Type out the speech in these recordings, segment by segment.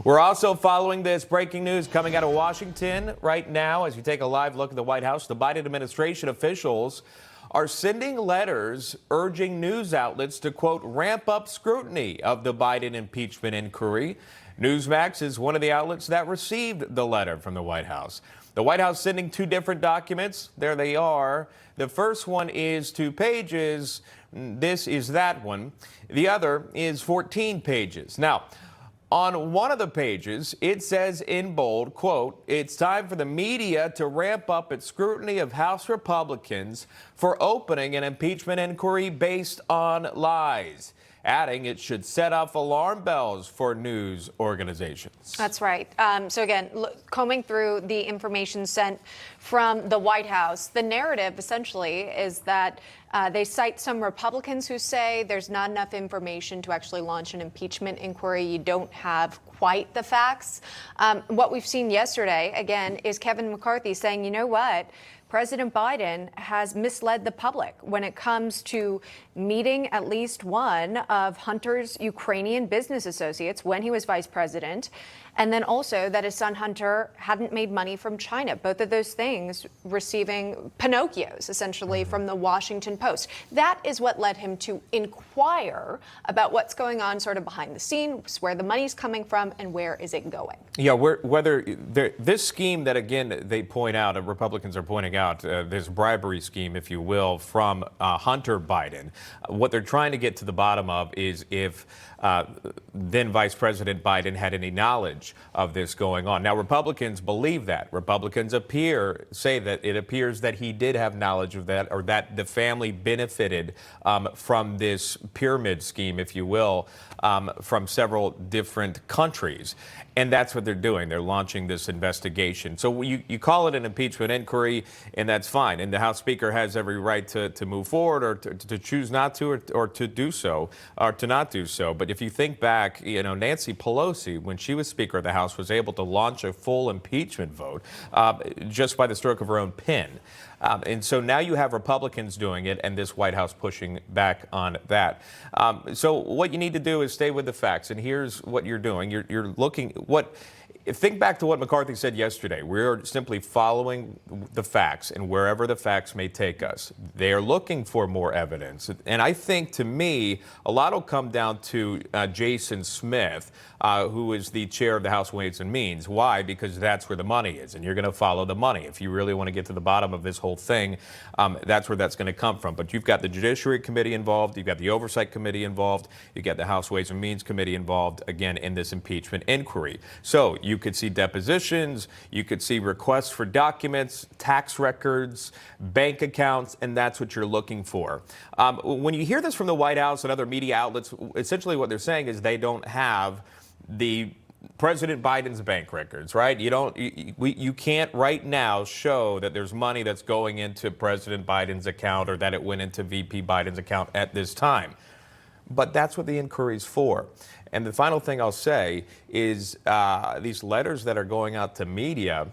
We're also following this breaking news coming out of Washington right now. As you take a live look at the White House, the Biden administration officials are sending letters urging news outlets to, quote, ramp up scrutiny of the Biden impeachment inquiry. Newsmax is one of the outlets that received the letter from the White House. The White House sending two different documents. There they are. The first one is 2 pages. This is that one. The other is 14 pages. Now, on one of the pages, it says in bold, quote, "It's time for the media to ramp up its scrutiny of House Republicans for opening an impeachment inquiry based on lies," adding it should set off alarm bells for news organizations. That's right. So again, combing through the information sent from the White House, the narrative essentially is that they cite some Republicans who say there's not enough information to actually launch an impeachment inquiry. You don't have quite the facts. What we've seen yesterday, again, is Kevin McCarthy saying, you know what? President Biden has misled the public when it comes to meeting at least one of Hunter's Ukrainian business associates when he was vice president, and then also that his son Hunter hadn't made money from China. Both of those things receiving Pinocchios, essentially, from the Washington Post. That is what led him to inquire about what's going on sort of behind the scenes, where the money's coming from, and where is it going. Yeah, whether this scheme that, again, they point out, Republicans are pointing out, this bribery scheme, if you will, from Hunter Biden, what they're trying to get to the bottom of is if then Vice President Biden had any knowledge of this going on. Now, Republicans believe that. Republicans say that it appears that he did have knowledge of that, or that the family benefited from this pyramid scheme, if you will, from several different countries. And that's what they're doing. They're launching this investigation. So you call it an impeachment inquiry, and that's fine. And the House Speaker has every right to move forward, or to choose not to, or to do so, or to not do so. But if you think back, Nancy Pelosi, when she was Speaker of the House, was able to launch a full impeachment vote just by the stroke of her own pen. And so now you have Republicans doing it, and this White House pushing back on that. So what you need to do is stay with the facts. And here's what you're doing. You're looking think back to what McCarthy said yesterday. We're simply following the facts, and wherever the facts may take us. They are looking for more evidence. And I think, to me, a lot will come down to Jason Smith, who is the chair of the House Ways and Means. Why? Because that's where the money is, and you're going to follow the money. If you really want to get to the bottom of this whole thing, that's where that's going to come from. But you've got the Judiciary Committee involved. You've got the Oversight Committee involved. You've got the House Ways and Means Committee involved, again, in this impeachment inquiry. So you could see depositions, you could see requests for documents, tax records, bank accounts, and that's what you're looking for. When you hear this from the White House and other media outlets, essentially what they're saying is they don't have the President Biden's bank records, right? You can't right now show that there's money that's going into President Biden's account, or that it went into VP Biden's account at this time. But that's what the inquiry's for. And the final thing I'll say is these letters that are going out to media,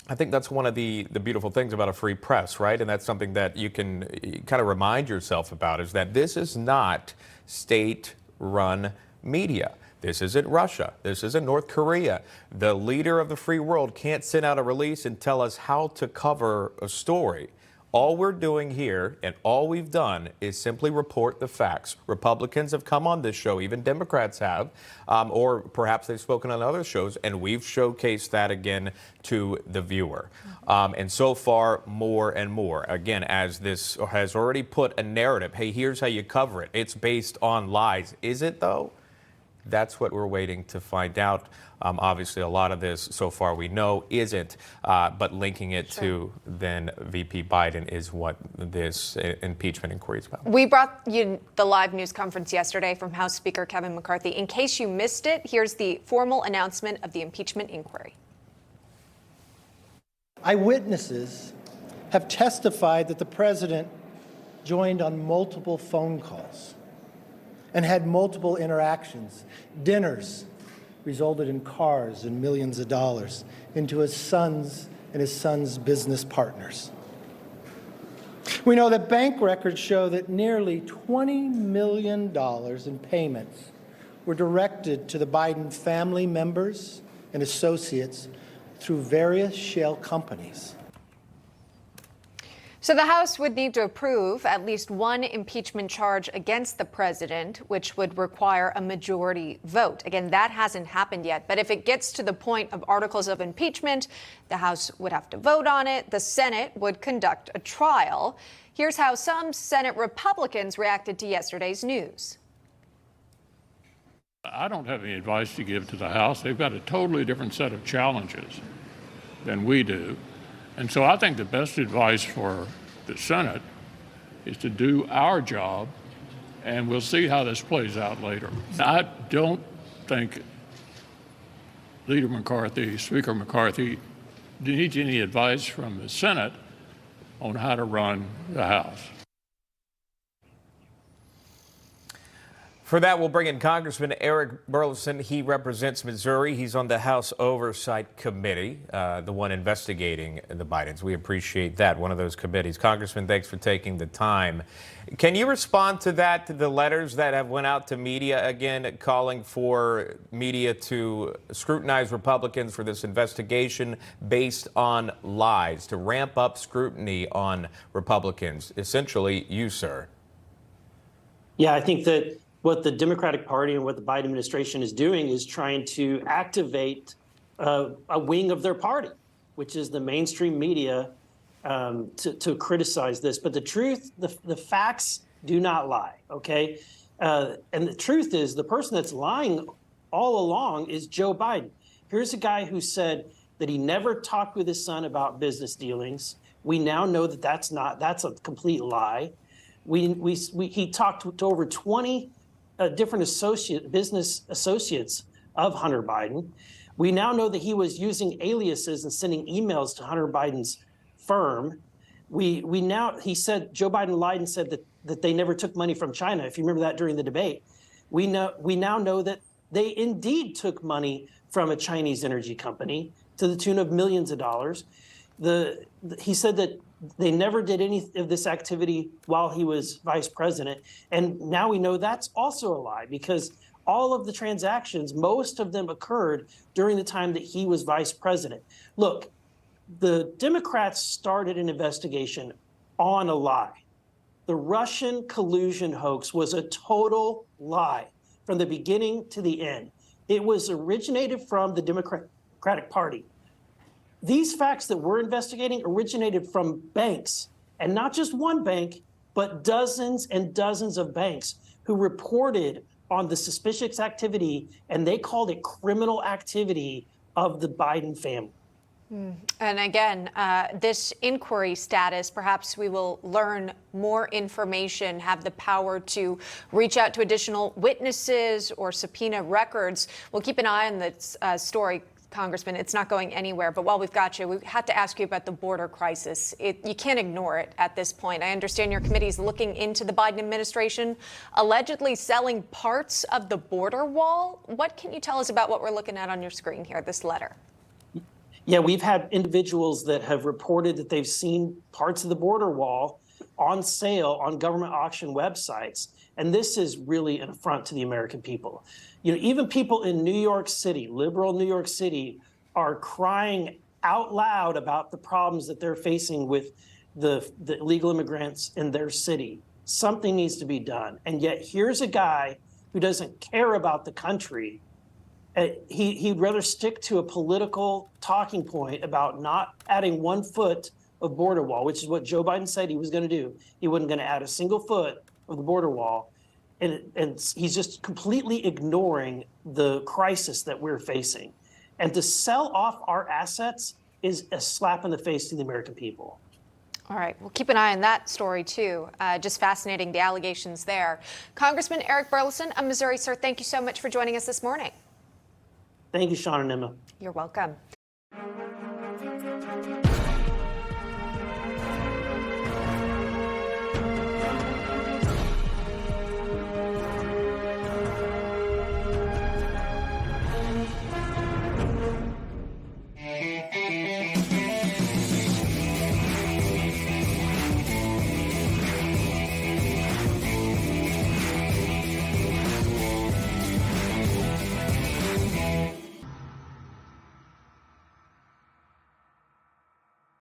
I think that's one of the beautiful things about a free press, right? And that's something that you can kind of remind yourself about, is that this is not state-run media. This isn't Russia. This isn't North Korea. The leader of the free world can't send out a release and tell us how to cover a story. All we're doing here, and all we've done, is simply report the facts. Republicans have come on this show, even Democrats have, or perhaps they've spoken on other shows, and we've showcased that again to the viewer. And so far, more and more. Again, as this has already put a narrative, hey, here's how you cover it. It's based on lies. Is it, though? That's what we're waiting to find out. Obviously, a lot of this, so far we know, isn't, but linking it to then VP Biden is what this impeachment inquiry is about. We brought you the live news conference yesterday from House Speaker Kevin McCarthy. In case you missed it, here's the formal announcement of the impeachment inquiry. Eyewitnesses have testified that the president joined on multiple phone calls and had multiple interactions. Dinners resulted in cars and millions of dollars into his son's and his son's business partners. We know that bank records show that nearly $20 million in payments were directed to the Biden family members and associates through various shell companies. So the House would need to approve at least one impeachment charge against the president, which would require a majority vote. Again, that hasn't happened yet. But if it gets to the point of articles of impeachment, the House would have to vote on it. The Senate would conduct a trial. Here's how some Senate Republicans reacted to yesterday's news. I don't have any advice to give to the House. They've got a totally different set of challenges than we do. And so I think the best advice for the Senate is to do our job, and we'll see how this plays out later. I don't think Leader McCarthy, Speaker McCarthy, needs any advice from the Senate on how to run the House. For that, we'll bring in Congressman Eric Burlison. He represents Missouri. He's on the House Oversight Committee, the one investigating the Bidens. We appreciate that, one of those committees. Congressman, thanks for taking the time. Can you respond to that, to the letters that have went out to media again, calling for media to scrutinize Republicans for this investigation based on lies, to ramp up scrutiny on Republicans? Essentially, you, sir. Yeah, I think that what the Democratic Party and what the Biden administration is doing is trying to activate a wing of their party, which is the mainstream media, to criticize this. But the truth, the facts do not lie, okay? And the truth is the person that's lying all along is Joe Biden. Here's a guy who said that he never talked with his son about business dealings. We now know that that's a complete lie. He talked to over 20 different business associates of Hunter Biden. We now know that he was using aliases and sending emails to Hunter Biden's firm. He said, Joe Biden lied and said that they never took money from China. If you remember that during the debate, we now know that they indeed took money from a Chinese energy company to the tune of millions of dollars. He said that they never did any of this activity while he was vice president. And now we know that's also a lie, because all of the transactions, most of them occurred during the time that he was vice president. Look, the Democrats started an investigation on a lie. The Russian collusion hoax was a total lie from the beginning to the end. It was originated from the Democratic Party. These facts that we're investigating originated from banks, and not just one bank, but dozens and dozens of banks who reported on the suspicious activity, and they called it criminal activity of the Biden family. And again, this inquiry status, perhaps we will learn more information, have the power to reach out to additional witnesses or subpoena records. We'll keep an eye on this story, Congressman. It's not going anywhere. But while we've got you, we had to ask you about the border crisis. You can't ignore it at this point. I understand your committee is looking into the Biden administration allegedly selling parts of the border wall. What can you tell us about what we're looking at on your screen here, this letter? Yeah, we've had individuals that have reported that they've seen parts of the border wall on sale on government auction websites. And this is really an affront to the American people. You know, even people in New York City, liberal New York City, are crying out loud about the problems that they're facing with the illegal immigrants in their city. Something needs to be done. And yet here's a guy who doesn't care about the country. He'd rather stick to a political talking point about not adding 1 foot of border wall, which is what Joe Biden said he was going to do. He wasn't going to add a single foot of the border wall. And he's just completely ignoring the crisis that we're facing. And to sell off our assets is a slap in the face to the American people. All right, we'll keep an eye on that story, too. Just fascinating, the allegations there. Congressman Eric Burlison of Missouri, sir, thank you so much for joining us this morning. Thank you, Sean and Emma. You're welcome.